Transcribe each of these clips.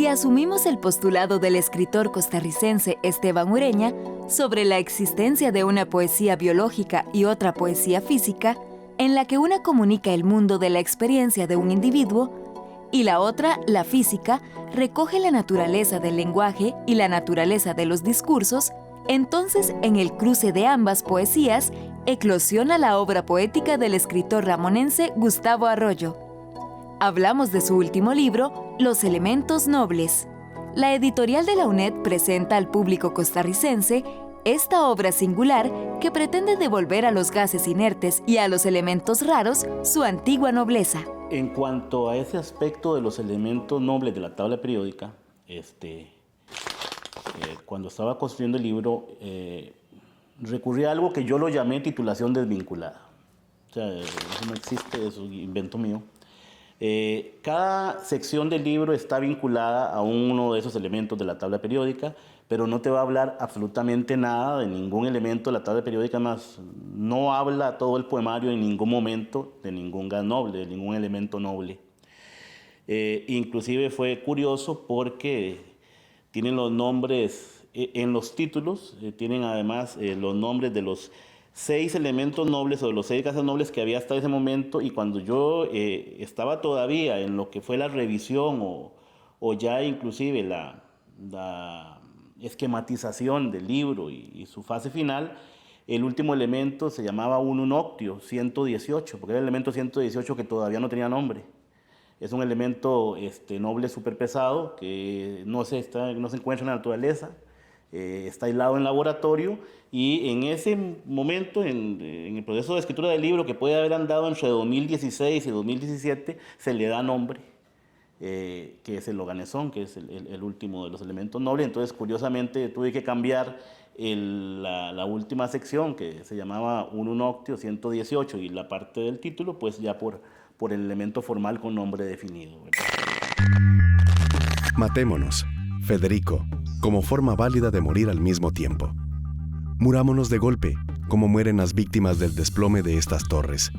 Si asumimos el postulado del escritor costarricense Esteban Ureña sobre la existencia de una poesía biológica y otra poesía física, en la que una comunica el mundo de la experiencia de un individuo y la otra, la física, recoge la naturaleza del lenguaje y la naturaleza de los discursos, entonces en el cruce de ambas poesías eclosiona la obra poética del escritor ramonense Gustavo Arroyo. Hablamos de su último libro, Los elementos nobles. La editorial de la UNED presenta al público costarricense esta obra singular que pretende devolver a los gases inertes y a los elementos raros su antigua nobleza. En cuanto a ese aspecto de los elementos nobles de la tabla periódica, cuando estaba construyendo el libro, recurrí a algo que yo lo llamé titulación desvinculada. O sea, eso no existe, es un invento mío. Cada sección del libro está vinculada a uno de esos elementos de la tabla periódica, pero no te va a hablar absolutamente nada de ningún elemento de la tabla periódica, más no habla todo el poemario en ningún momento de ningún gas noble, de ningún elemento noble. Inclusive fue curioso porque tienen los nombres en los títulos, tienen además los nombres de los 6 elementos nobles o de los 6 gases nobles que había hasta ese momento, y cuando yo estaba todavía en lo que fue la revisión o ya inclusive la esquematización del libro y su fase final, el último elemento se llamaba un unoctio 118, porque era el elemento 118 que todavía no tenía nombre. Es un elemento noble superpesado que no se encuentra en la naturaleza, está aislado en laboratorio, y en ese momento, en el proceso de escritura del libro, que puede haber andado entre 2016 y 2017, se le da nombre, que es el oganesón, que es el último de los elementos nobles. Entonces, curiosamente, tuve que cambiar la última sección, que se llamaba un unoctio 118, y la parte del título, pues ya por el elemento formal con nombre definido, ¿verdad? Matémonos, Federico, como forma válida de morir al mismo tiempo. Murámonos de golpe, como mueren las víctimas del desplome de estas torres.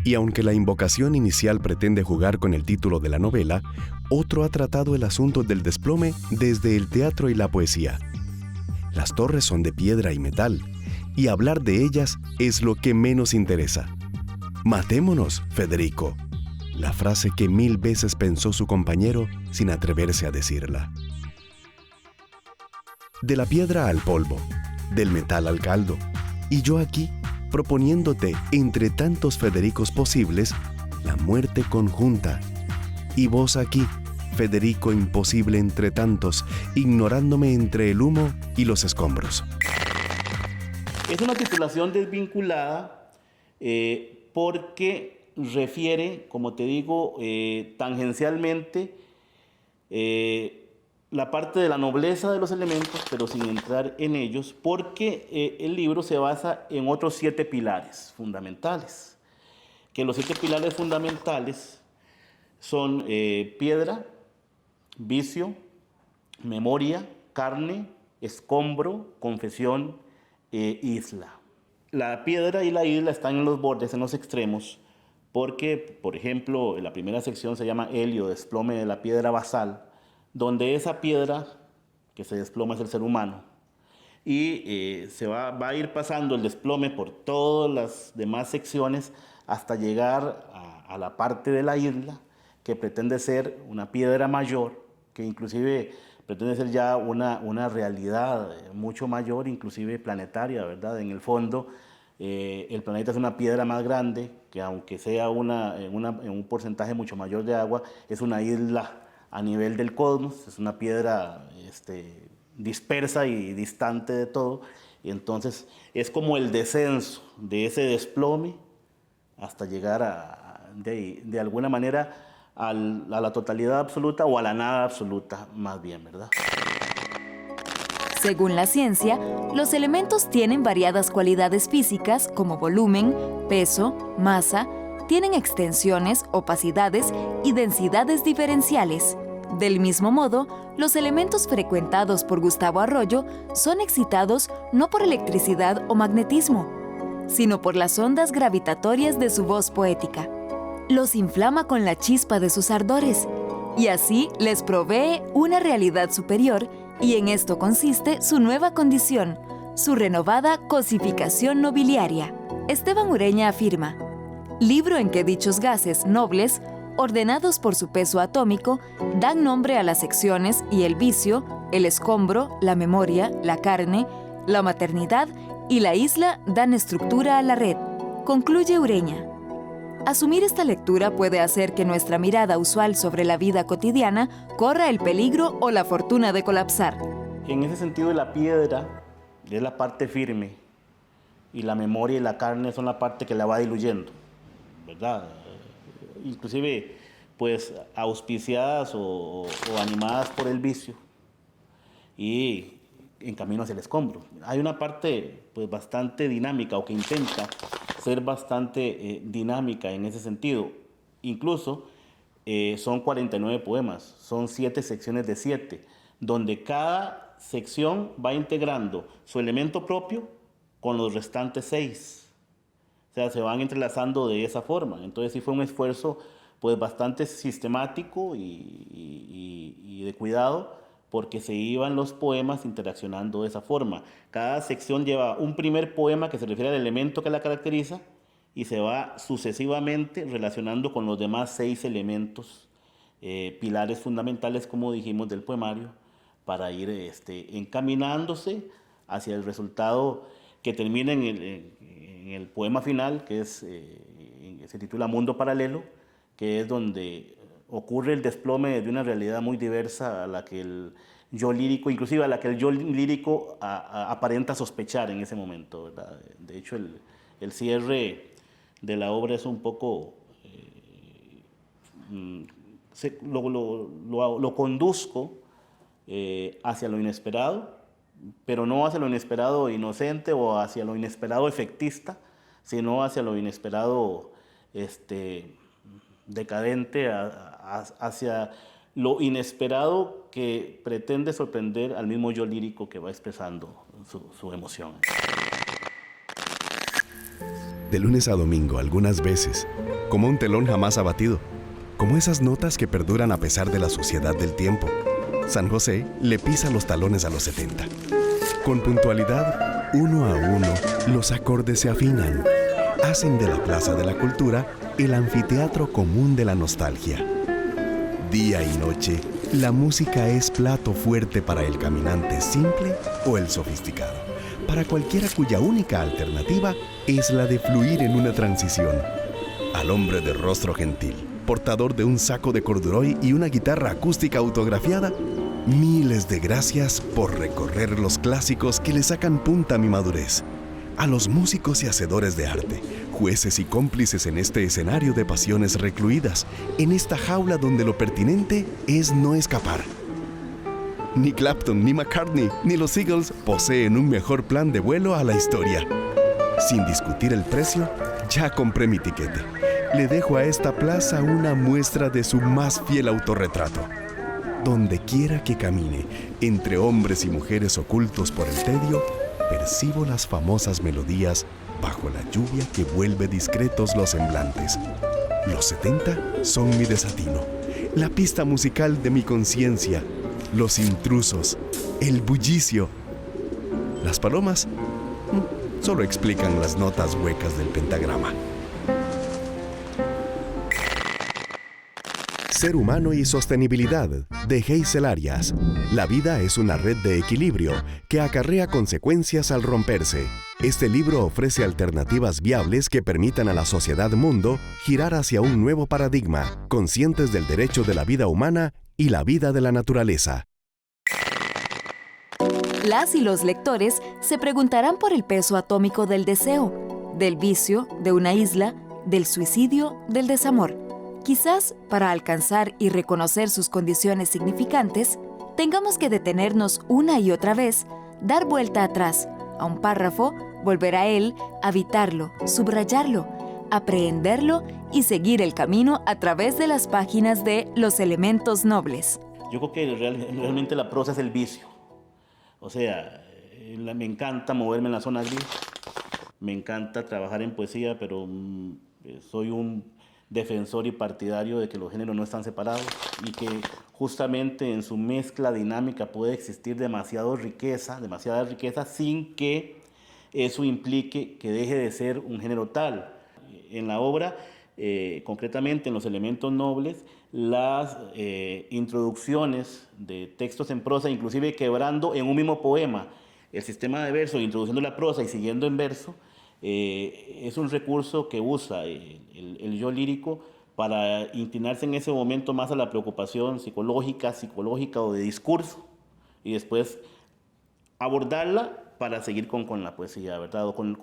Y aunque la invocación inicial pretende jugar con el título de la novela, otro ha tratado el asunto del desplome desde el teatro y la poesía. Las torres son de piedra y metal, y hablar de ellas es lo que menos interesa. Matémonos, Federico, la frase que 1000 veces pensó su compañero sin atreverse a decirla. De la piedra al polvo, del metal al caldo, y yo aquí, proponiéndote entre tantos Federicos posibles, la muerte conjunta. Y vos aquí, Federico imposible entre tantos, ignorándome entre el humo y los escombros. Es una titulación desvinculada porque refiere, como te digo, tangencialmente la parte de la nobleza de los elementos, pero sin entrar en ellos, porque el libro se basa en otros 7 pilares fundamentales. Que los 7 pilares fundamentales son piedra, vicio, memoria, carne, escombro, confesión, isla. La piedra y la isla están en los bordes, en los extremos, porque, por ejemplo, la primera sección se llama helio, desplome de la piedra basal, donde esa piedra que se desploma es el ser humano, y se va a ir pasando el desplome por todas las demás secciones hasta llegar a la parte de la isla, que pretende ser una piedra mayor, que inclusive pretende ser ya una realidad mucho mayor, inclusive planetaria, ¿verdad? En el fondo, el planeta es una piedra más grande, que aunque sea en un porcentaje mucho mayor de agua, es una isla a nivel del cosmos, es una piedra dispersa y distante de todo, y entonces es como el descenso de ese desplome hasta llegar de alguna manera a la totalidad absoluta, o a la nada absoluta, más bien, ¿verdad? Según la ciencia, los elementos tienen variadas cualidades físicas como volumen, peso, masa, tienen extensiones, opacidades y densidades diferenciales. Del mismo modo, los elementos frecuentados por Gustavo Arroyo son excitados no por electricidad o magnetismo, sino por las ondas gravitatorias de su voz poética. Los inflama con la chispa de sus ardores y así les provee una realidad superior, y en esto consiste su nueva condición, su renovada cosificación nobiliaria. Esteban Ureña afirma: libro en que dichos gases nobles, ordenados por su peso atómico, dan nombre a las secciones y el vicio, el escombro, la memoria, la carne, la maternidad y la isla dan estructura a la red. Concluye Ureña. Asumir esta lectura puede hacer que nuestra mirada usual sobre la vida cotidiana corra el peligro o la fortuna de colapsar. En ese sentido, la piedra es la parte firme y la memoria y la carne son la parte que la va diluyendo, ¿verdad? Inclusive, pues, auspiciadas o animadas por el vicio y en camino hacia el escombro. Hay una parte, pues, bastante dinámica, o que intenta ser bastante dinámica en ese sentido. Incluso son 49 poemas, son 7 secciones de 7, donde cada sección va integrando su elemento propio con los restantes 6. O sea, se van entrelazando de esa forma. Entonces sí fue un esfuerzo, pues, bastante sistemático y de cuidado, porque se iban los poemas interaccionando de esa forma. Cada sección lleva un primer poema que se refiere al elemento que la caracteriza y se va sucesivamente relacionando con los demás 6 elementos, pilares fundamentales, como dijimos, del poemario, para ir encaminándose hacia el resultado que termina en el poema final, que se titula Mundo Paralelo, que es donde ocurre el desplome de una realidad muy diversa a la que el yo lírico, inclusive a la que el yo lírico aparenta sospechar en ese momento, ¿verdad? De hecho, el cierre de la obra es un poco, lo conduzco hacia lo inesperado, pero no hacia lo inesperado inocente o hacia lo inesperado efectista, sino hacia lo inesperado decadente, hacia lo inesperado que pretende sorprender al mismo yo lírico que va expresando su emoción. De lunes a domingo, algunas veces, como un telón jamás abatido, como esas notas que perduran a pesar de la suciedad del tiempo, San José le pisa los talones a los 70. Con puntualidad, uno a uno, los acordes se afinan, hacen de la Plaza de la Cultura el anfiteatro común de la nostalgia. Día y noche, la música es plato fuerte para el caminante simple o el sofisticado, para cualquiera cuya única alternativa es la de fluir en una transición. Al hombre de rostro gentil, portador de un saco de corduroy y una guitarra acústica autografiada, miles de gracias por recorrer los clásicos que le sacan punta a mi madurez. A los músicos y hacedores de arte, jueces y cómplices en este escenario de pasiones recluidas, en esta jaula donde lo pertinente es no escapar. Ni Clapton, ni McCartney, ni los Eagles poseen un mejor plan de vuelo a la historia. Sin discutir el precio, ya compré mi tiquete. Le dejo a esta plaza una muestra de su más fiel autorretrato. Donde quiera que camine, entre hombres y mujeres ocultos por el tedio, percibo las famosas melodías bajo la lluvia que vuelve discretos los semblantes. Los 70 son mi desatino, la pista musical de mi conciencia, los intrusos, el bullicio. Las palomas solo explican las notas huecas del pentagrama. Ser humano y sostenibilidad, de Geisel Arias. La vida es una red de equilibrio que acarrea consecuencias al romperse. Este libro ofrece alternativas viables que permitan a la sociedad mundo girar hacia un nuevo paradigma, conscientes del derecho de la vida humana y la vida de la naturaleza. Las y los lectores se preguntarán por el peso atómico del deseo, del vicio, de una isla, del suicidio, del desamor. Quizás, para alcanzar y reconocer sus condiciones significantes, tengamos que detenernos una y otra vez, dar vuelta atrás a un párrafo, volver a él, habitarlo, subrayarlo, aprehenderlo y seguir el camino a través de las páginas de Los Elementos Nobles. Yo creo que realmente la prosa es el vicio. O sea, me encanta moverme en la zona gris, me encanta trabajar en poesía, pero soy un defensor y partidario de que los géneros no están separados y que justamente en su mezcla dinámica puede existir demasiada riqueza sin que eso implique que deje de ser un género tal. En la obra, concretamente en los elementos nobles, las introducciones de textos en prosa, inclusive quebrando en un mismo poema el sistema de verso, introduciendo la prosa y siguiendo en verso, es un recurso que usa el yo lírico para inclinarse en ese momento más a la preocupación psicológica o de discurso, y después abordarla para seguir con la poesía, ¿verdad? O con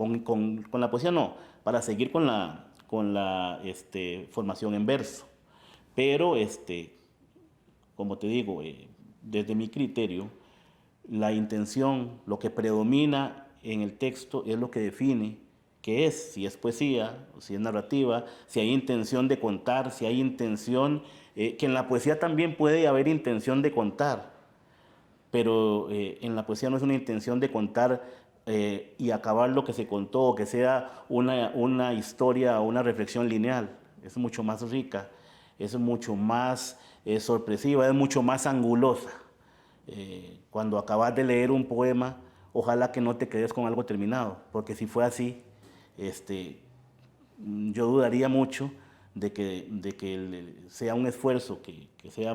la poesía no, para seguir con la formación en verso. Pero, como te digo, desde mi criterio, la intención, lo que predomina en el texto es lo que define qué es, si es poesía, o si es narrativa, si hay intención de contar, si hay intención, que en la poesía también puede haber intención de contar, pero en la poesía no es una intención de contar y acabar lo que se contó, o que sea una historia o una reflexión lineal. Es mucho más rica, es mucho más sorpresiva, es mucho más angulosa. Cuando acabas de leer un poema, ojalá que no te quedes con algo terminado, porque si fue así, yo dudaría mucho de que sea un esfuerzo que sea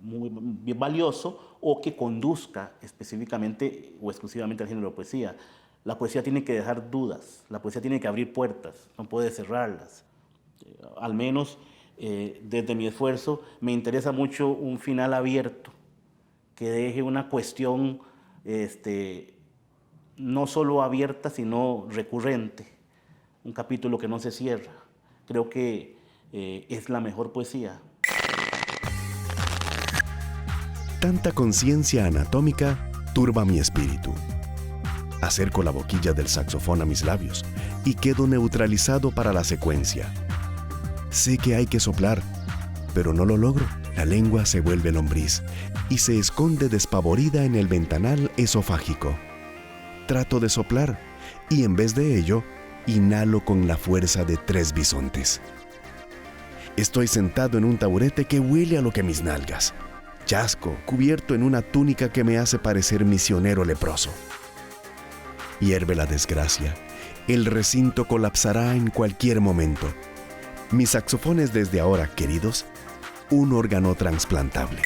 muy valioso o que conduzca específicamente o exclusivamente al género de poesía. La poesía tiene que dejar dudas, la poesía tiene que abrir puertas, no puede cerrarlas. Al menos desde mi esfuerzo me interesa mucho un final abierto que deje una cuestión no solo abierta, sino recurrente. Un capítulo que no se cierra. Creo que es la mejor poesía. Tanta conciencia anatómica turba mi espíritu. Acerco la boquilla del saxofón a mis labios y quedo neutralizado para la secuencia. Sé que hay que soplar, pero no lo logro. La lengua se vuelve lombriz y se esconde despavorida en el ventanal esofágico. Trato de soplar y en vez de ello, inhalo con la fuerza de 3 bisontes. Estoy sentado en un taburete que huele a lo que mis nalgas. Chasco, cubierto en una túnica que me hace parecer misionero leproso. Hierve la desgracia. El recinto colapsará en cualquier momento. Mi saxofón es desde ahora, queridos, un órgano trasplantable.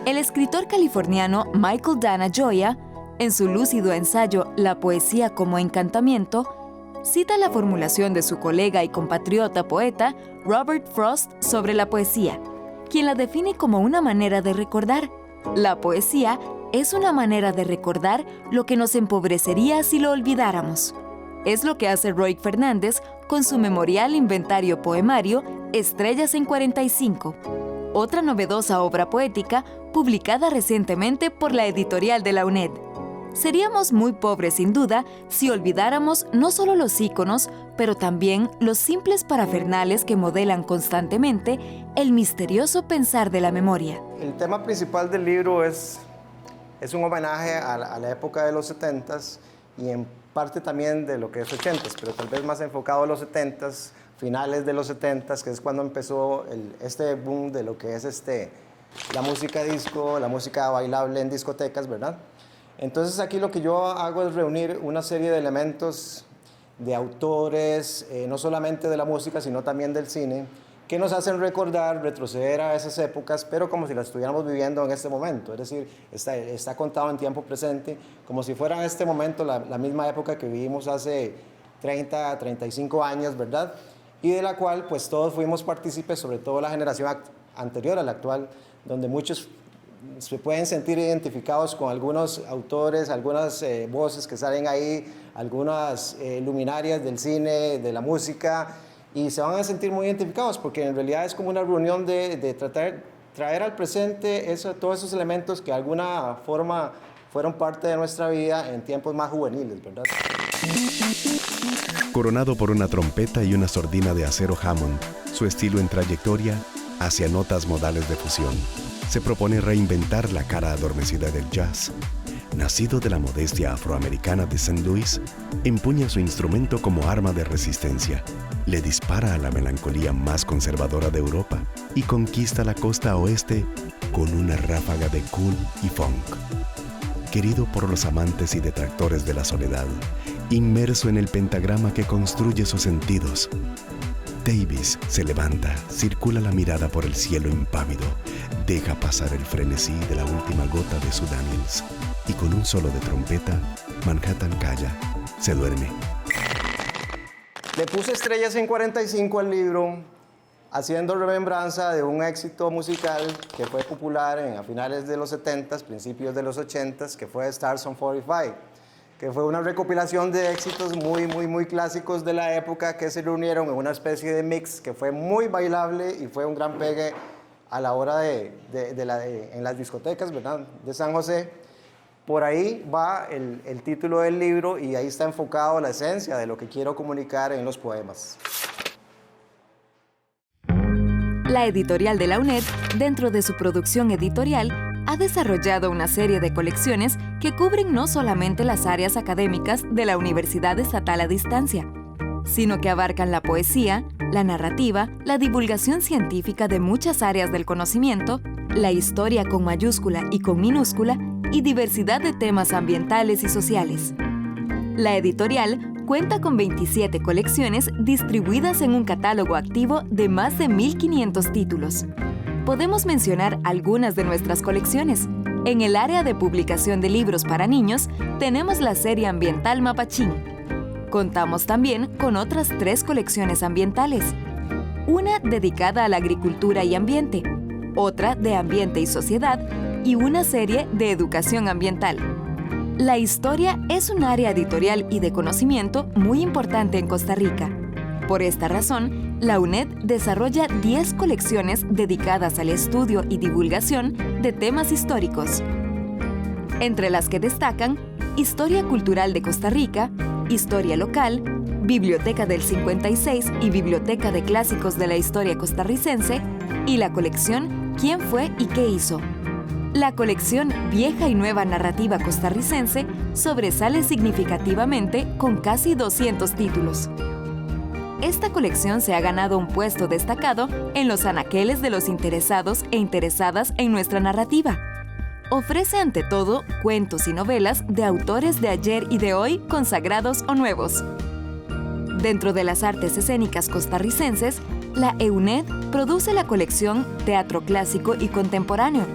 El escritor californiano Michael Dana Gioia, en su lúcido ensayo La poesía como encantamiento, cita la formulación de su colega y compatriota poeta Robert Frost sobre la poesía, quien la define como una manera de recordar. La poesía es una manera de recordar lo que nos empobrecería si lo olvidáramos. Es lo que hace Roy Fernández con su memorial inventario poemario Estrellas en 45, otra novedosa obra poética publicada recientemente por la editorial de la UNED. Seríamos muy pobres sin duda si olvidáramos no solo los íconos, pero también los simples parafernales que modelan constantemente el misterioso pensar de la memoria. El tema principal del libro es un homenaje a la época de los 70s y en parte también de lo que es 80s, pero tal vez más enfocado a los 70s, finales de los 70s, que es cuando empezó este boom de lo que es la música disco, la música bailable en discotecas, ¿verdad? Entonces aquí lo que yo hago es reunir una serie de elementos de autores, no solamente de la música, sino también del cine, que nos hacen recordar, retroceder a esas épocas, pero como si las estuviéramos viviendo en este momento. Es decir, está contado en tiempo presente, como si fuera en este momento la misma época que vivimos hace 30, 35 años, ¿verdad? Y de la cual pues todos fuimos partícipes, sobre todo la generación anterior a la actual, donde muchos se pueden sentir identificados con algunos autores, algunas voces que salen ahí, algunas luminarias del cine, de la música, y se van a sentir muy identificados porque en realidad es como una reunión de traer al presente todos esos elementos que de alguna forma fueron parte de nuestra vida en tiempos más juveniles, ¿verdad? Coronado por una trompeta y una sordina de acero Hammond, su estilo en trayectoria hacia notas modales de fusión. Se propone reinventar la cara adormecida del jazz, nacido de la modestia afroamericana de St. Louis, empuña su instrumento como arma de resistencia, le dispara a la melancolía más conservadora de Europa y conquista la costa oeste con una ráfaga de cool y funk. Querido por los amantes y detractores de la soledad, inmerso en el pentagrama que construye sus sentidos, Davis se levanta, circula la mirada por el cielo impávido, deja pasar el frenesí de la última gota de su Daniels y con un solo de trompeta, Manhattan calla, se duerme. Le puse estrellas en 45 al libro, haciendo remembranza de un éxito musical que fue popular a finales de los 70s, principios de los 80s, que fue Stars on 45, que fue una recopilación de éxitos muy clásicos de la época que se reunieron en una especie de mix que fue muy bailable y fue un gran pegue a la hora en las discotecas, ¿verdad?, de San José. Por ahí va el título del libro y ahí está enfocado la esencia de lo que quiero comunicar en los poemas. La editorial de la UNED, dentro de su producción editorial, ha desarrollado una serie de colecciones que cubren no solamente las áreas académicas de la Universidad Estatal a Distancia, sino que abarcan la poesía, la narrativa, la divulgación científica de muchas áreas del conocimiento, la historia con mayúscula y con minúscula, y diversidad de temas ambientales y sociales. La editorial cuenta con 27 colecciones distribuidas en un catálogo activo de más de 1.500 títulos. Podemos mencionar algunas de nuestras colecciones. En el área de publicación de libros para niños, tenemos la serie ambiental Mapachín. Contamos también con otras 3 colecciones ambientales. Una dedicada a la agricultura y ambiente, otra de ambiente y sociedad, y una serie de educación ambiental. La historia es un área editorial y de conocimiento muy importante en Costa Rica. Por esta razón, la UNED desarrolla 10 colecciones dedicadas al estudio y divulgación de temas históricos, entre las que destacan Historia Cultural de Costa Rica, Historia Local, Biblioteca del 56 y Biblioteca de Clásicos de la Historia Costarricense, y la colección ¿Quién fue y qué hizo? La colección Vieja y Nueva Narrativa Costarricense sobresale significativamente con casi 200 títulos. Esta colección se ha ganado un puesto destacado en los anaqueles de los interesados e interesadas en nuestra narrativa. Ofrece ante todo cuentos y novelas de autores de ayer y de hoy consagrados o nuevos. Dentro de las artes escénicas costarricenses, la EUNED produce la colección Teatro Clásico y Contemporáneo.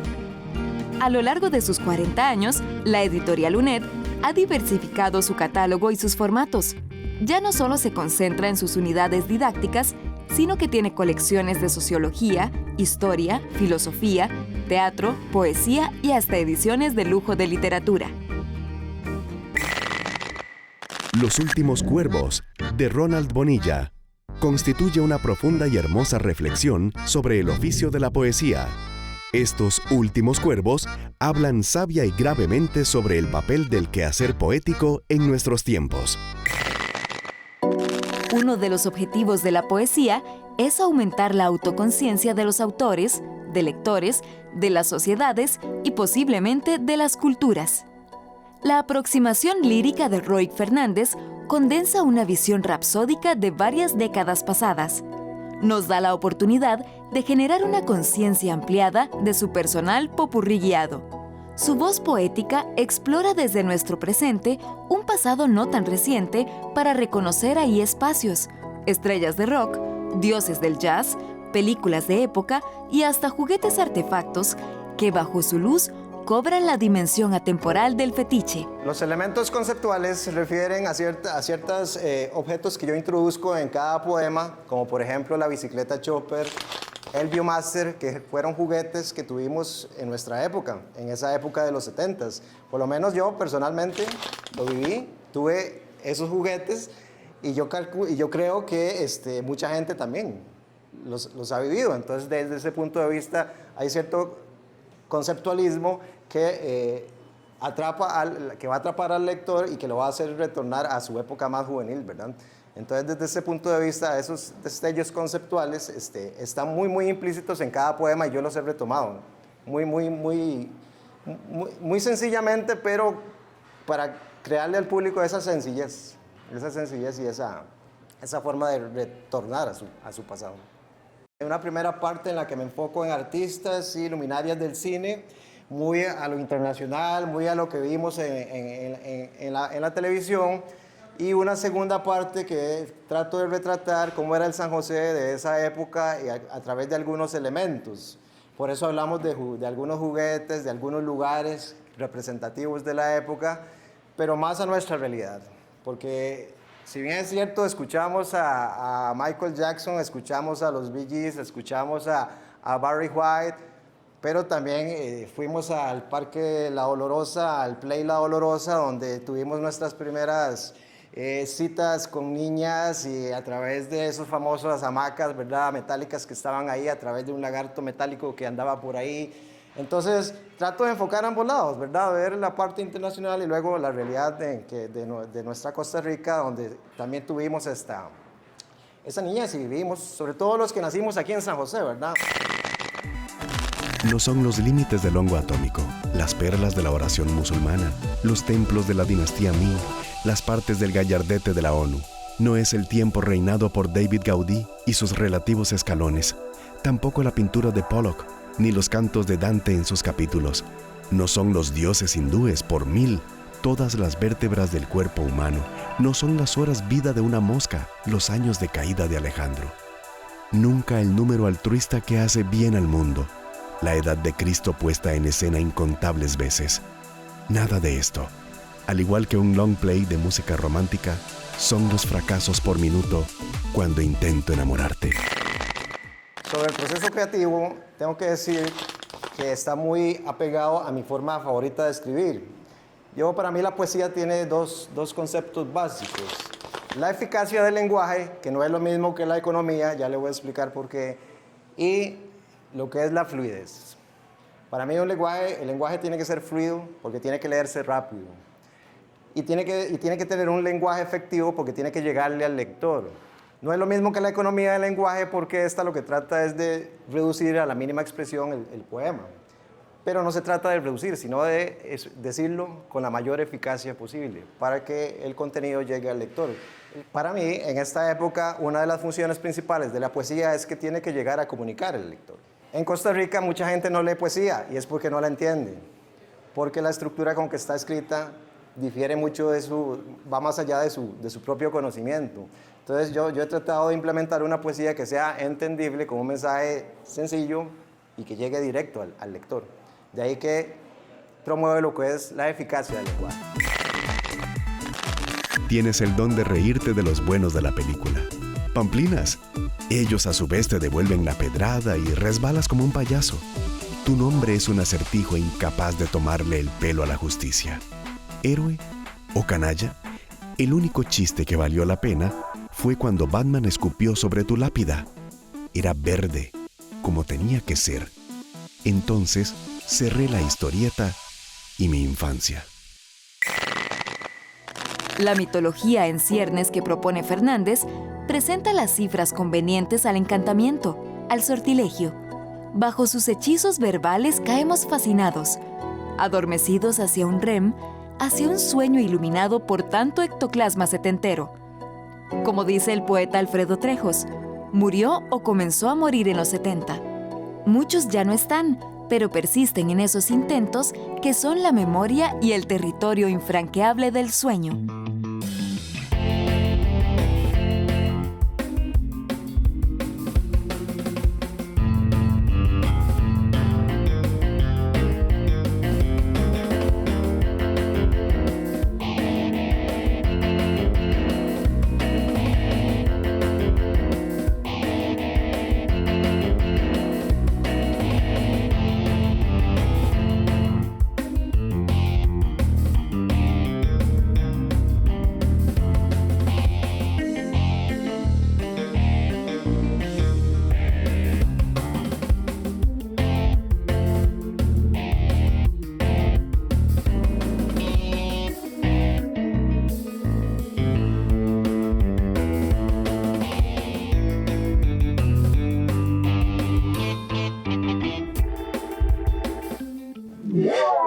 A lo largo de sus 40 años, la editorial UNED ha diversificado su catálogo y sus formatos. Ya no solo se concentra en sus unidades didácticas, sino que tiene colecciones de sociología, historia, filosofía, teatro, poesía y hasta ediciones de lujo de literatura. Los últimos cuervos, de Ronald Bonilla, constituye una profunda y hermosa reflexión sobre el oficio de la poesía. Estos últimos cuervos hablan sabia y gravemente sobre el papel del quehacer poético en nuestros tiempos. Uno de los objetivos de la poesía es aumentar la autoconciencia de los autores, de lectores, de las sociedades y posiblemente de las culturas. La aproximación lírica de Roig Fernández condensa una visión rapsódica de varias décadas pasadas. Nos da la oportunidad de generar una conciencia ampliada de su personal popurrí guiado. Su voz poética explora desde nuestro presente un pasado no tan reciente para reconocer ahí espacios, estrellas de rock, dioses del jazz, películas de época y hasta juguetes artefactos que bajo su luz cobran la dimensión atemporal del fetiche. Los elementos conceptuales se refieren a ciertos objetos que yo introduzco en cada poema, como por ejemplo la bicicleta Chopper, el Biomaster, que fueron juguetes que tuvimos en nuestra época, en esa época de los 70s. Por lo menos yo personalmente lo viví, tuve esos juguetes y yo creo que mucha gente también los ha vivido. Entonces, desde ese punto de vista, hay cierto conceptualismo que va a atrapar al lector y que lo va a hacer retornar a su época más juvenil, ¿verdad? Entonces, desde ese punto de vista, esos destellos conceptuales están muy implícitos en cada poema y yo los he retomado muy sencillamente, pero para crearle al público esa sencillez y esa forma de retornar a su pasado. Hay una primera parte en la que me enfoco en artistas y luminarias del cine, muy a lo internacional, muy a lo que vimos en la televisión, y una segunda parte que trato de retratar cómo era el San José de esa época y a través de algunos elementos. Por eso hablamos de algunos juguetes, de algunos lugares representativos de la época, pero más a nuestra realidad, porque si bien es cierto, escuchamos a Michael Jackson, escuchamos a los Bee Gees, escuchamos a Barry White, pero también fuimos al Parque La Olorosa, al Play La Olorosa, donde tuvimos nuestras primeras citas con niñas y a través de esos famosas hamacas, ¿verdad?, metálicas que estaban ahí, a través de un lagarto metálico que andaba por ahí. Entonces, trato de enfocar ambos lados, ¿verdad? Ver la parte internacional y luego la realidad de nuestra Costa Rica, donde también tuvimos esa niñez y vivimos, sobre todo los que nacimos aquí en San José, ¿verdad? No son los límites del hongo atómico, las perlas de la oración musulmana, los templos de la dinastía Ming, las partes del gallardete de la ONU. No es el tiempo reinado por David Gaudí y sus relativos escalones, tampoco la pintura de Pollock, ni los cantos de Dante en sus capítulos. No son los dioses hindúes por 1000, todas las vértebras del cuerpo humano. No son las horas vida de una mosca, los años de caída de Alejandro. Nunca el número altruista que hace bien al mundo. La edad de Cristo puesta en escena incontables veces. Nada de esto. Al igual que un long play de música romántica, son los fracasos por minuto cuando intento enamorarte. Sobre el proceso creativo, tengo que decir que está muy apegado a mi forma favorita de escribir. Para mí la poesía tiene dos conceptos básicos. La eficacia del lenguaje, que no es lo mismo que la economía, ya le voy a explicar por qué, y lo que es la fluidez. Para mí el lenguaje tiene que ser fluido porque tiene que leerse rápido. Y tiene que tener un lenguaje efectivo porque tiene que llegarle al lector. No es lo mismo que la economía del lenguaje porque esta lo que trata es de reducir a la mínima expresión el poema. Pero no se trata de reducir, sino de decirlo con la mayor eficacia posible para que el contenido llegue al lector. Para mí, en esta época, una de las funciones principales de la poesía es que tiene que llegar a comunicar al lector. En Costa Rica mucha gente no lee poesía y es porque no la entiende, porque la estructura con que está escrita difiere mucho va más allá de su propio conocimiento. Entonces yo he tratado de implementar una poesía que sea entendible, con un mensaje sencillo y que llegue directo al lector. De ahí que promueve lo que es la eficacia del lenguaje. Tienes el don de reírte de los buenos de la película. Pamplinas. Ellos a su vez te devuelven la pedrada y resbalas como un payaso. Tu nombre es un acertijo incapaz de tomarle el pelo a la justicia. ¿Héroe o canalla? El único chiste que valió la pena fue cuando Batman escupió sobre tu lápida. Era verde, como tenía que ser. Entonces cerré la historieta y mi infancia. La mitología en ciernes que propone Fernández presenta las cifras convenientes al encantamiento, al sortilegio. Bajo sus hechizos verbales caemos fascinados, adormecidos hacia un REM, hacia un sueño iluminado por tanto ectoplasma setentero. Como dice el poeta Alfredo Trejos, murió o comenzó a morir en los 70. Muchos ya no están, pero persisten en esos intentos que son la memoria y el territorio infranqueable del sueño. Yeah.